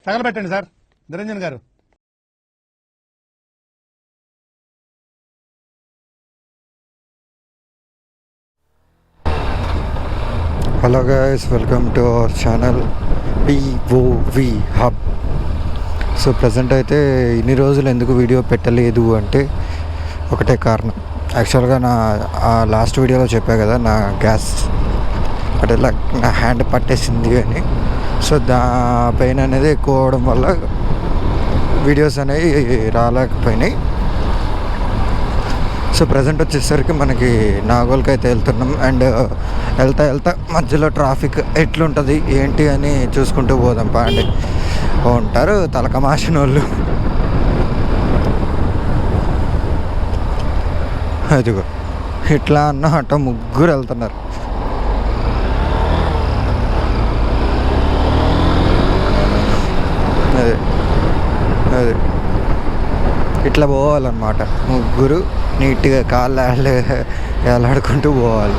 తగలబెట్టండి sir Niranjan గారు. Hello guys, welcome to our channel POV hub. So present అయితే ఇన్ని రోజులు ఎందుకు వీడియో పెట్టలేదు అంటే ఒకటే కారణం. యాక్చువల్గా నా లాస్ట్ వీడియోలో చెప్పా కదా, నా గ్యాస్ అంటే ఇలా నా హ్యాండ్ పట్టేసింది అని. సో పెయిన్ అనేది ఎక్కువ అవడం వల్ల వీడియోస్ అనేవి రాలేకపోయినాయి. సో ప్రజెంట్ వచ్చేసరికి మనకి నాగోల్కి అయితే వెళ్తున్నాం. అండ్ వెళ్తా మధ్యలో ట్రాఫిక్ ఎట్లుంటుంది ఏంటి అని చూసుకుంటూ పోదాం పాండి. ఉంటారు తలకమాసిన వాళ్ళు. అదిగో ఇట్లా అన్నమాట ముగ్గురు వెళ్తున్నారు. అదే ఇట్లా పోవాలన్నమాట. ముగ్గురు నీట్గా కాళ్ళు వేలాడుకుంటూ పోవాలి.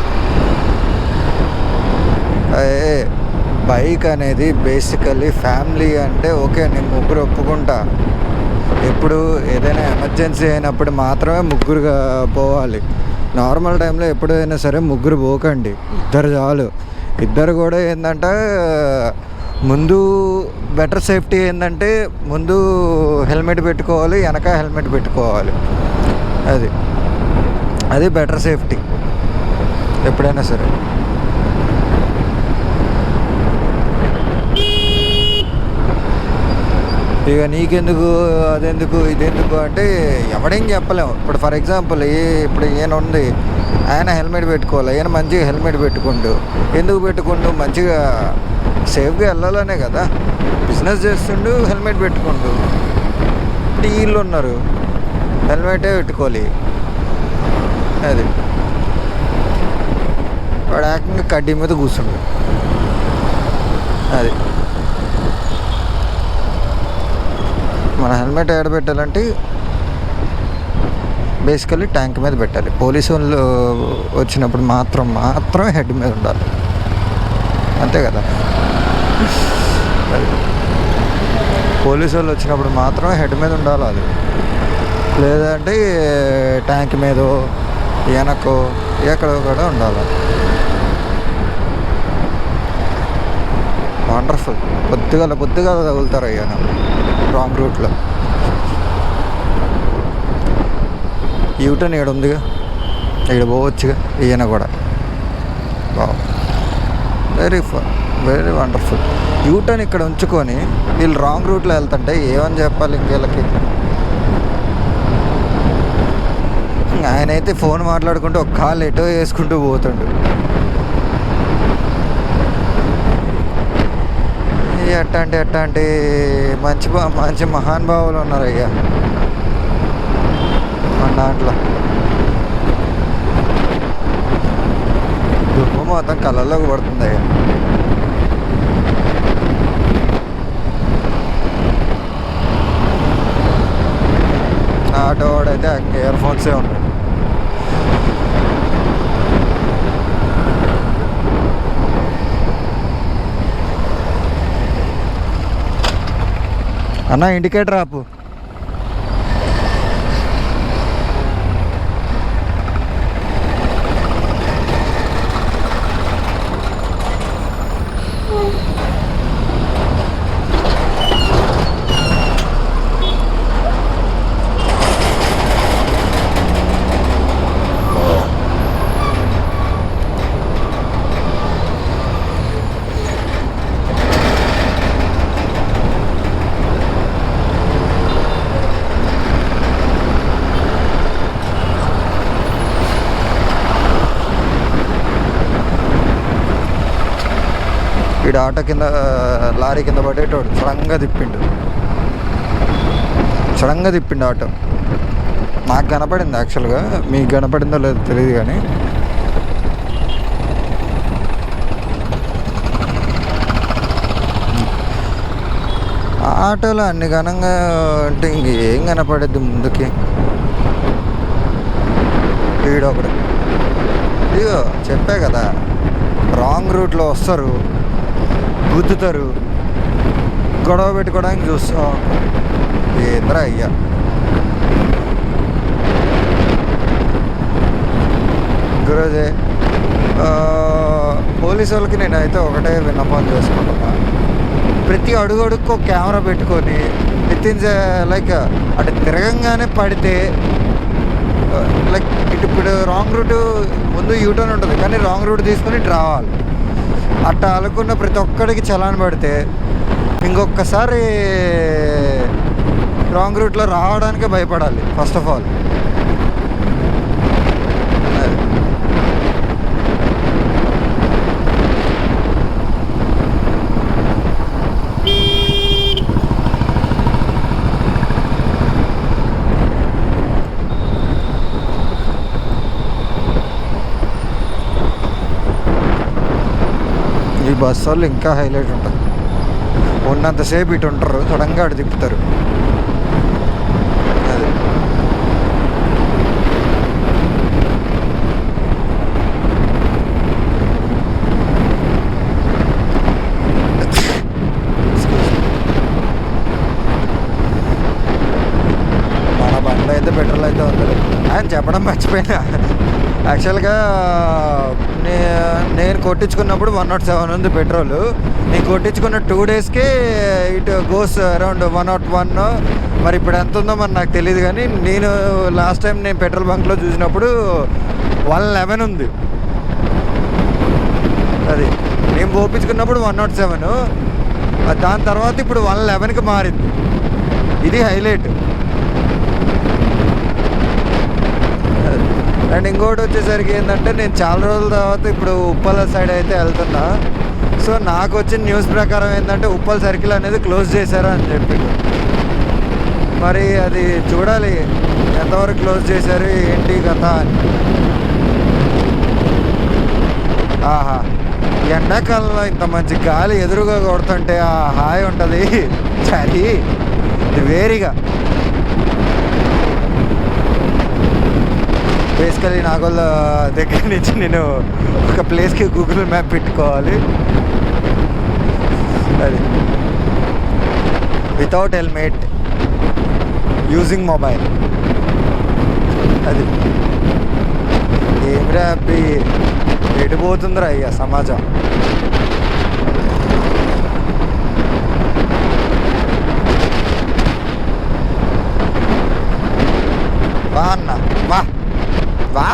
బైక్ అనేది బేసికల్లీ ఫ్యామిలీ అంటే ఓకే, నేను ముగ్గురు ఒప్పుకుంటా. ఎప్పుడు ఏదైనా ఎమర్జెన్సీ అయినప్పుడు మాత్రమే ముగ్గురుగా పోవాలి. నార్మల్ టైంలో ఎప్పుడైనా సరే ముగ్గురు పోకండి, ఇద్దరు చాలు. ఇద్దరు కూడా ఏంటంటే ముందు బెటర్ సేఫ్టీ ఏంటంటే ముందు హెల్మెట్ పెట్టుకోవాలి, వెనక హెల్మెట్ పెట్టుకోవాలి. అది బెటర్ సేఫ్టీ ఎప్పుడైనా సరే. ఇక నీకెందుకు అదెందుకు ఇదెందుకు అంటే ఎవడేం చెప్పలేము. ఇప్పుడు ఫర్ ఎగ్జాంపుల్ ఇప్పుడు ఈయన ఉంది, ఆయన హెల్మెట్ పెట్టుకోవాలి. ఈయన మంచిగా హెల్మెట్ పెట్టుకుంటూ ఎందుకు పెట్టుకుంటూ మంచిగా సేఫ్గా వెళ్ళాలనే కదా. బిజినెస్ చేస్తుండు హెల్మెట్ పెట్టుకుంటూ. ఇప్పుడు వీళ్ళు ఉన్నారు హెల్మెటే పెట్టుకోవాలి. అది వాడు ఏకంగా కడ్డీ మీద కూర్చుండు. అది మన హెల్మెట్ ఎక్కడ పెట్టాలంటే బేసికల్లీ ట్యాంక్ మీద పెట్టాలి. పోలీసు వాళ్ళు వచ్చినప్పుడు మాత్రం హెడ్ మీద ఉండాలి, అంతే కదా. పోలీసు వాళ్ళు వచ్చినప్పుడు మాత్రం హెడ్ మీద ఉండాలి. అది లేదంటే ట్యాంక్ మీదో వెనకో ఎక్కడో కూడా ఉండాలి. వండర్ఫుల్. పొద్దుగా తగులుతారు అయ్యాను రాంగ్ రూట్లో. యూటర్న్ ఇక్కడ ఉందిగా, ఇక్కడ పోవచ్చుగా ఈయన కూడా. Very wonderful. యూటర్న్ ఇక్కడ ఉంచుకొని వీళ్ళు రాంగ్ రూట్లో వెళ్తుంటే ఏమని చెప్పాలి ఇంకేళ్ళకి. ఆయనైతే ఫోన్ మాట్లాడుకుంటూ ఒక కాలు ఎటో వేసుకుంటూ పోతుండు. ఎట్టాంటి మంచి మహానుభావులు ఉన్నారు అయ్యా మన దాంట్లో. దుమ్ము మొత్తం కళ్ళల్లోకి పడుతుంది అయ్యా. ఆటో వాడైతే ఇయర్ ఫోన్సే ఉన్నాయి. అన్న ఇండికేటర్ ఆపు. వీడు ఆటో కింద లారీ కింద పడేటోడు సడన్గా తిప్పిండు ఆటో. నాకు కనపడింది యాక్చువల్గా, మీకు కనపడిందో లేదో తెలియదు కానీ ఆటోలో అన్ని ఘనంగా అంటే ఇంకేం కనపడద్దు ముందుకి. వీడొకడు ఇదిగో చెప్పే కదా, రాంగ్ రూట్లో వస్తారు, గుద్దుతారు, గొడవ పెట్టుకోవడానికి చూస్తా ఏంద్రా అయ్యా. గురూజీ, పోలీసు వాళ్ళకి నేనైతే ఒకటే విన్నపం చేసుకుంటున్నా, ప్రతి అడుగుకు కెమెరా పెట్టుకొని వితిన్ లైక్ అటు తిరగంగానే పడితే లైక్ ఇప్పుడు రాంగ్ రూట్ ముందు యూటర్న్ ఉంటుంది కానీ రాంగ్ రూట్ తీసుకొని ఇటు రావాలి. అట్లా అనుకున్న ప్రతి ఒక్కడికి చలాన్ పడితే ఇంకొకసారి రాంగ్ రూట్లో రావడానికే భయపడాలి ఫస్ట్ ఆఫ్ ఆల్. ఈ బస్ వాళ్ళు ఇంకా హైలైట్ ఉంటుంది, ఉన్నంతసేపు ఇటు ఉంటారు, సడన్గా అటు తిప్పుతారు. అది మన బండ్లో అయితే పెట్రోల్ అయితే ఉంది ఆయన చెప్పడం మర్చిపోయినా. యాక్చువల్గా నేను కొట్టించుకున్నప్పుడు 107 ఉంది పెట్రోల్. నేను కొట్టించుకున్న 2 డేస్కే ఇట్ గోస్ అరౌండ్ 101. మరి ఇప్పుడు ఎంత ఉందో మరి నాకు తెలియదు, కానీ నేను లాస్ట్ టైం నేను పెట్రోల్ బంక్లో చూసినప్పుడు 111 ఉంది. అది నేను పోపించుకున్నప్పుడు 107, దాని తర్వాత ఇప్పుడు 111కి మారింది. ఇది హైలైట్. అండ్ ఇంకోటి వచ్చేసరికి ఏంటంటే, నేను చాలా రోజుల తర్వాత ఇప్పుడు ఉప్పల్ సైడ్ అయితే వెళ్తున్నా. సో నాకు వచ్చిన న్యూస్ ప్రకారం ఏంటంటే ఉప్పల్ సర్కిల్ అనేది క్లోజ్ చేశారు అని చెప్పి. మరి అది చూడాలి ఎంతవరకు క్లోజ్ చేశారు ఏంటి కథ అని. ఆహా, ఎండాకాలంలో ఇంత మంచి గాలి ఎదురుగా కొడుతుంటే ఆ హాయ్ ఉంటుంది చలి ఇది వేరేగా. బేసికలీ నాగోళ్ళ దగ్గర నుంచి నేను ఒక ప్లేస్కి గూగుల్ మ్యాప్ పెట్టుకోవాలి. అది వితౌట్ హెల్మెట్ యూజింగ్ మొబైల్. అది ఏమిరా అబ్బి ఎడిపోతుందిరా అయ్యా సమాజం. వా అన్న వా వా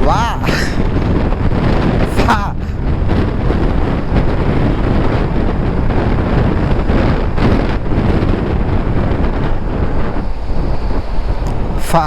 వా వా. ఫా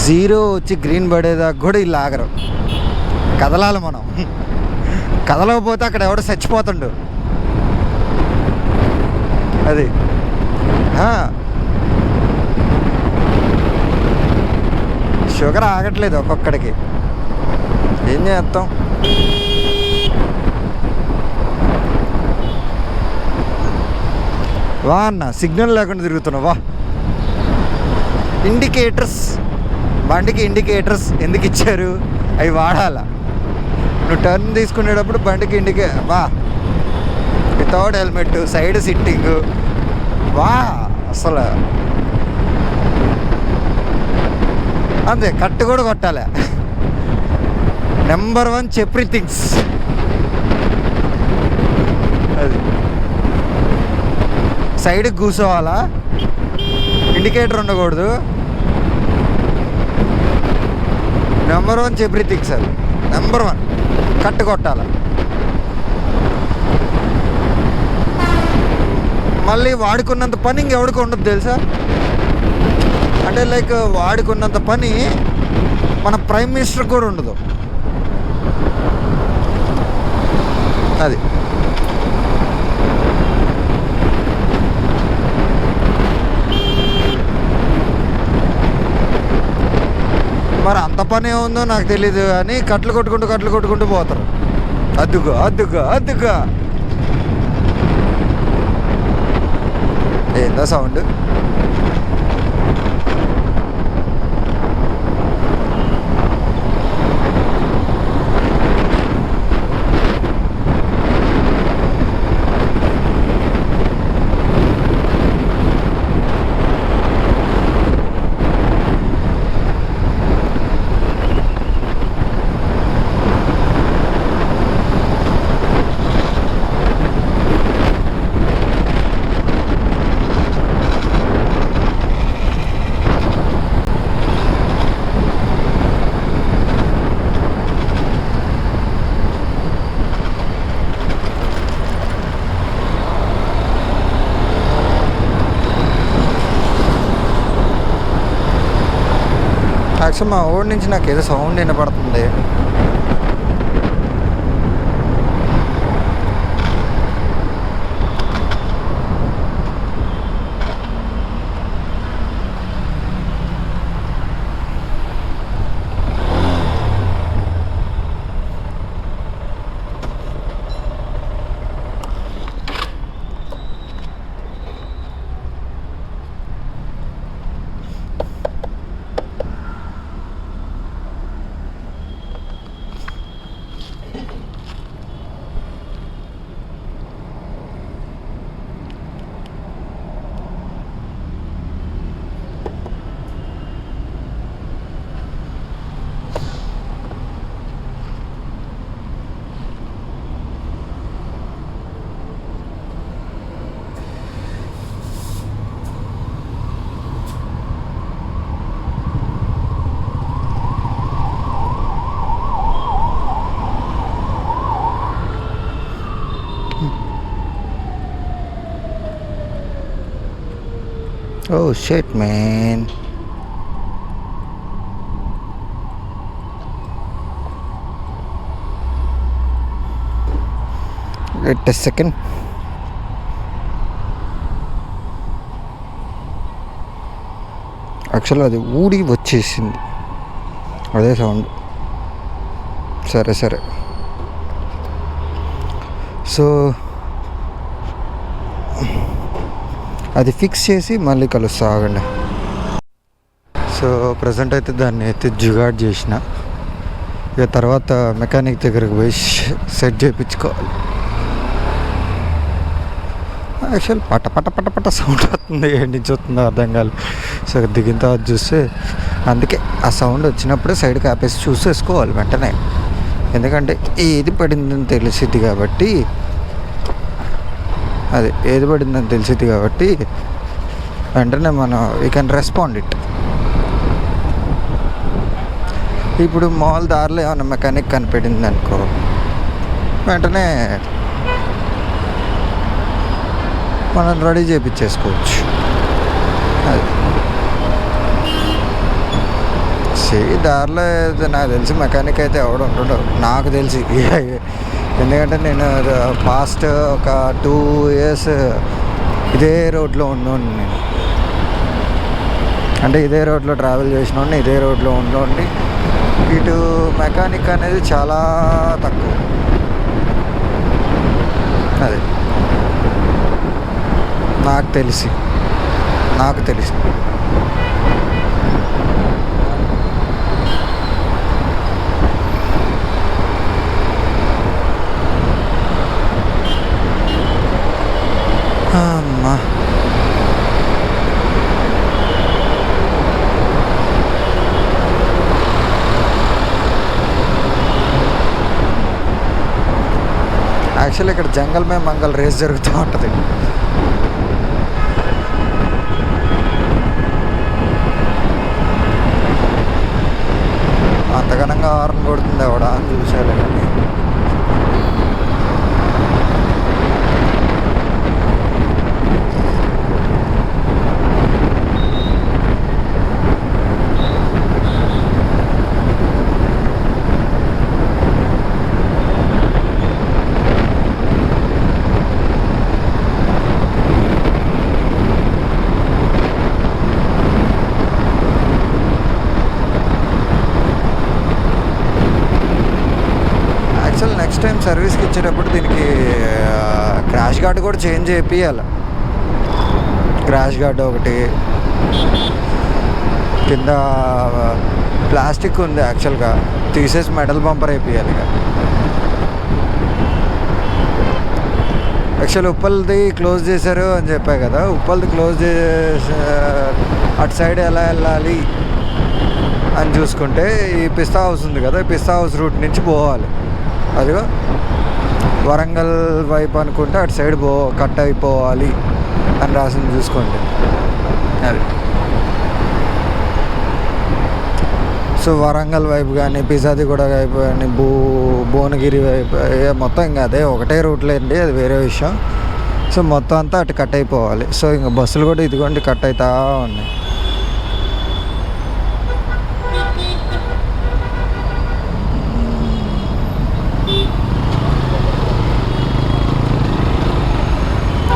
0 వచ్చి గ్రీన్ పడేదాకా కూడా ఇలా ఆగరు. కదలాలి మనం, కదలకపోతే అక్కడ ఎవడో చచ్చిపోతుండు. అది షుగర్ ఆగట్లేదు ఒక్కొక్కడికి, ఏం చేస్తాం. వా అన్న సిగ్నల్ లేకుండా తిరుగుతున్నావు వా. ఇండికేటర్స్, బండికి ఇండికేటర్స్ ఎందుకు ఇచ్చారు? అవి వాడాలా. నువ్వు టర్న్ తీసుకునేటప్పుడు బండికి వా, వితౌట్ హెల్మెట్, సైడ్ సిట్టింగ్ వా. అసలు అంతే, కట్టు కూడా కొట్టాలి. నెంబర్ 1 చెప్రీ థింగ్స్. అది సైడ్కి కూర్చోవాలా, ఇండికేటర్ ఉండకూడదు. నెంబర్ 1 చెప్రీ థింగ్స్. అది నెంబర్ 1 కట్టు కొట్టాల. మళ్ళీ వాడుకున్నంత పని ఇంకెవడికి ఉండదు తెలుసా. అంటే లైక్ వాడుకున్నంత పని మన ప్రైమ్ మినిస్టర్ కూడా ఉండదు. అది కొత్త పని ఏముందో నాకు తెలీదు కానీ కట్లు కొట్టుకుంటూ పోతారు. అద్దుగా ఏందా సౌండ్? యాక్చువల్ మా ఊరి నుంచి నాకు ఏదో సౌండ్ వినపడుతుంది. Oh shit, man. Wait a second. యాక్చువల్గా అది ఊడి వచ్చేసింది, అదే సౌండ్. సరే సో అది ఫిక్స్ చేసి మళ్ళీ కలుస్తా, ఆగండి. సో ప్రజెంట్ అయితే దాన్ని అయితే జుగాడ్ చేసిన. ఇక తర్వాత మెకానిక్ దగ్గరికి పోయి సెట్ చేయించుకోవాలి. యాక్చువల్ పట సౌండ్ వస్తుంది, ఏంటి నుంచి వస్తుందో అర్థం కాలేదు. సో దిగిన తర్వాత చూస్తే అందుకే ఆ సౌండ్ వచ్చినప్పుడే సైడ్కి ఆపేసి చూసేసుకోవాలి వెంటనే, ఎందుకంటే ఏది పడిందని తెలిసిద్ది కాబట్టి. అది ఏది పడిందని తెలిసింది కాబట్టి వెంటనే మనం వీ కెన్ రెస్పాండ్ ఇట్. ఇప్పుడు మాల్ దారిలో ఏమైనా మెకానిక్ కనిపెట్టింది అనుకో, వెంటనే మనం రెడీ చేయించేసుకోవచ్చు. అది దారిలో నాకు తెలిసి మెకానిక్ అయితే ఎవడు ఉండడు నాకు తెలిసి. ఎందుకంటే నేను పాస్ట్ ఒక 2 years ఇదే రోడ్లో ఉన్నాను నేను. అంటే ఇదే రోడ్లో ట్రావెల్ చేసినోడిని, ఇదే రోడ్లో ఉండి ఇటు మెకానిక్ అనేది చాలా తక్కువ. అది నాకు తెలిసి అమ్మా. యాక్చువల్లీ ఇక్కడ జంగల్ మే మంగల్ రేస్ జరుగుతూ ఉంటుంది. అంతగనంగా హార్న్ కొడుతుంది ఎవడా అని చూసాను. కానీ సర్వీస్కి ఇచ్చేటప్పుడు దీనికి క్రాష్ గార్డ్ కూడా చేంజ్ చేయాలి. క్రాష్ గార్డ్ ఒకటి, కింద ప్లాస్టిక్ ఉంది యాక్చువల్గా, తీసేసి మెటల్ బంపర్ వేయాలి. ఇక యాక్చువల్ ఉప్పల్ది క్లోజ్ చేశారు అని చెప్పా కదా, ఉప్పల్ది క్లోజ్ చేసి అటు సైడ్ ఎలా వెళ్ళాలి అని చూసుకుంటే ఈ పిస్తా హౌస్ ఉంది కదా, ఈ పిస్తా హౌస్ రూట్ నుంచి పోవాలి. అదిగో వరంగల్ వైపు అనుకుంటే అటు సైడ్ కట్ అయిపోవాలి అని రాసింది చూసుకోండి. అది సో వరంగల్ వైపు కానీ, పిసాదిగూడ వైపు కానీ, భువనగిరి వైపు, మొత్తం ఇంకా అదే ఒకటే రూట్లో అండి, అది వేరే విషయం. సో మొత్తం అంతా అటు కట్ అయిపోవాలి. సో ఇంకా బస్సులు కూడా ఇదిగోండి కట్ అవుతా ఉన్నాయి.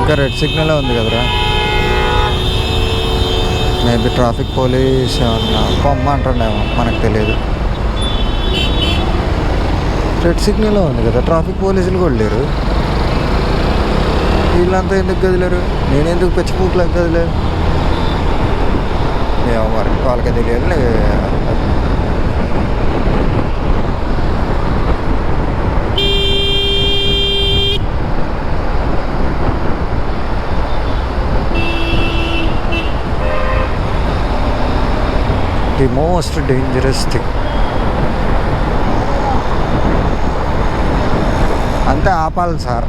ఇంకా రెడ్ సిగ్నల్ ఉంది కదరా, మేబీ ట్రాఫిక్ పోలీస్ ఏమన్నా పొమ్మంటుండేమో, మనకు తెలియదు. రెడ్ సిగ్నల్ ఉంది కదా, ట్రాఫిక్ పోలీసులు కూడా లేరు. వీళ్ళంతా ఎందుకు కదిలేరు, నేను ఎందుకు పెచ్చిపూకులకు కదిలేరు ఏమో మరి, వాళ్ళకే తెలియాలి. ది మోస్ట్ డేంజరస్ థింగ్ అంతే ఆపాలి సార్.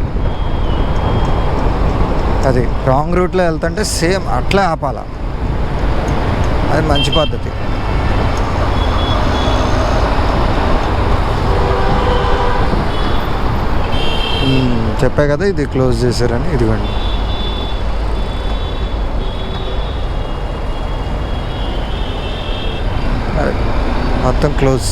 అది రాంగ్ రూట్లో వెళ్తుంటే సేమ్ అట్లే ఆపాల, అది మంచి పద్ధతి. చెప్పా కదా ఇది క్లోజ్ చేశారని, ఇదిగోండి. మొత్తం క్లోజ్.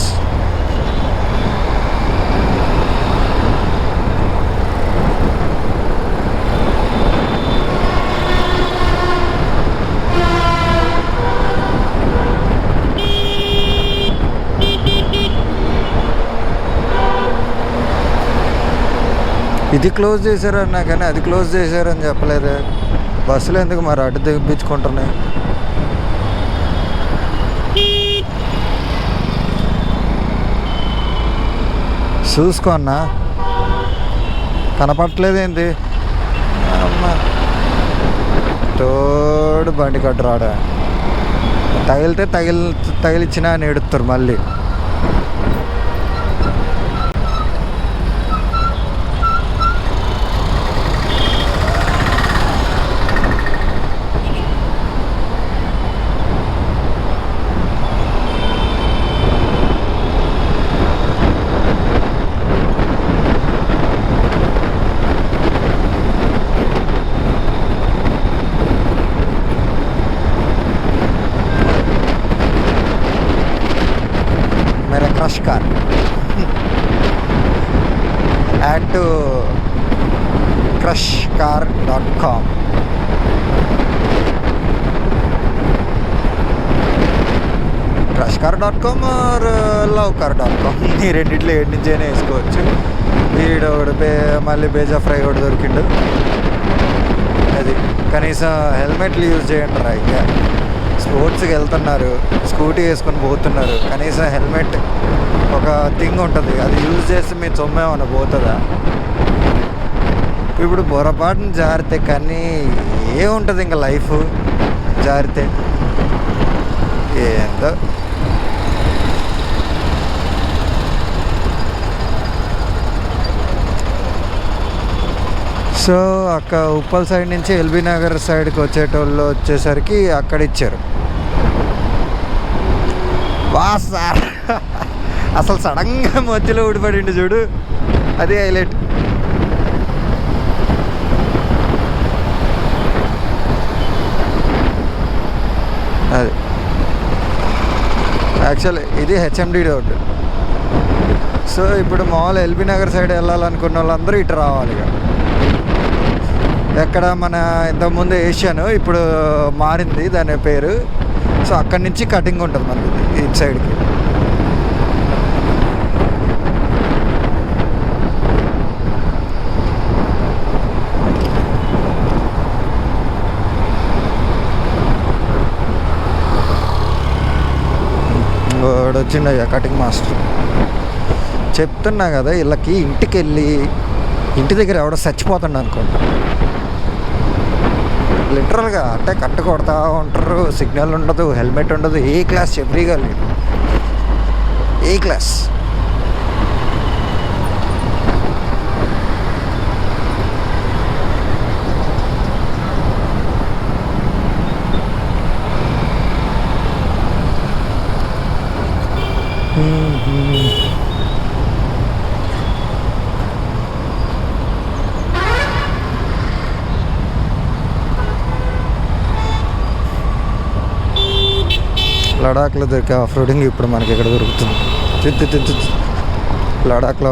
ఇది క్లోజ్ చేశారన్నా కానీ అది క్లోజ్ చేశారని చెప్పలేదు. బస్సులు ఎందుకు మరి అటు తెప్పించుకుంటున్నాయి. చూసుకో అన్న, కనపడట్లేదు ఏంది అమ్మా, తోడు బండి కట్టురాడా, తగిలితే తగిలిచ్చినా అని ఎడుతారు మళ్ళీ. Crush car. Add to crushcar.com. crushcar.com or lovecar.com. ఈ రెండిట్లో ఏడు నుంచి అయినా వేసుకోవచ్చు. వీడు మళ్ళీ బేజా ఫ్రై కూడా దొరికిండు. అది కనీసం హెల్మెట్లు యూజ్ చేయండి రా. ఇంకా స్పోర్ట్స్కి వెళ్తున్నారు, స్కూటీ వేసుకొని పోతున్నారు, కనీసం హెల్మెట్ ఒక థింగ్ ఉంటుంది, అది యూజ్ చేస్తే మీ సొమ్మేమన్నా పోతుందా? ఇప్పుడు పొరపాటున జారితే కానీ ఏముంటుంది ఇంకా లైఫ్, జారితే ఏందో. సో ఉప్పల్ సైడ్ నుంచి ఎల్బీ నగర్ సైడ్కి వచ్చేటోళ్ళు వచ్చేసరికి అక్కడ ఇచ్చారు. వా సార్, అసలు సడన్గా మధ్యలో ఊడిపడిండు చూడు, అది హైలైట్. అది యాక్చువల్ ఇది హెచ్ఎండి రోడ్. సో ఇప్పుడు మామూలు ఎల్బీ నగర్ సైడ్ వెళ్ళాలనుకున్న వాళ్ళందరూ ఇటు రావాలి. ఇక ఎక్కడ మన ఇంతకుముందు ఏషియన్, ఇప్పుడు మారింది దాని పేరు. సో అక్కడి నుంచి కటింగ్ ఉంటుంది మనకి ఇటు సైడ్కి. వచ్చిండయ్యా కటింగ్ మాస్టర్. చెప్తున్నా కదా వీళ్ళకి ఇంటికి వెళ్ళి ఇంటి దగ్గర ఎవడో చచ్చిపోతుండ అనుకోండి, లిటరల్గా అంటే కట్టు కొడతా ఉంటారు, సిగ్నల్ ఉండదు, హెల్మెట్ ఉండదు, ఏ క్లాస్ ఎవ్రీగా లేదు, ఏ క్లాస్. లడాఖ్లో దొరికే ఆఫ్ రోడింగ్ ఇప్పుడు మనకి ఎక్కడ దొరుకుతుంది? లడాఖ్లో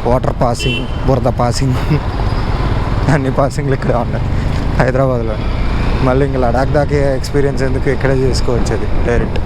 వాటర్ పాసింగ్, బురద పాసింగ్, అన్ని పాసింగ్లు ఇక్కడే ఉన్నాయి హైదరాబాద్లో. మళ్ళీ ఇంక లడాక్ దాకా ఎక్స్పీరియన్స్ ఎందుకు, ఇక్కడే చేసుకోవచ్చు అది డైరెక్ట్.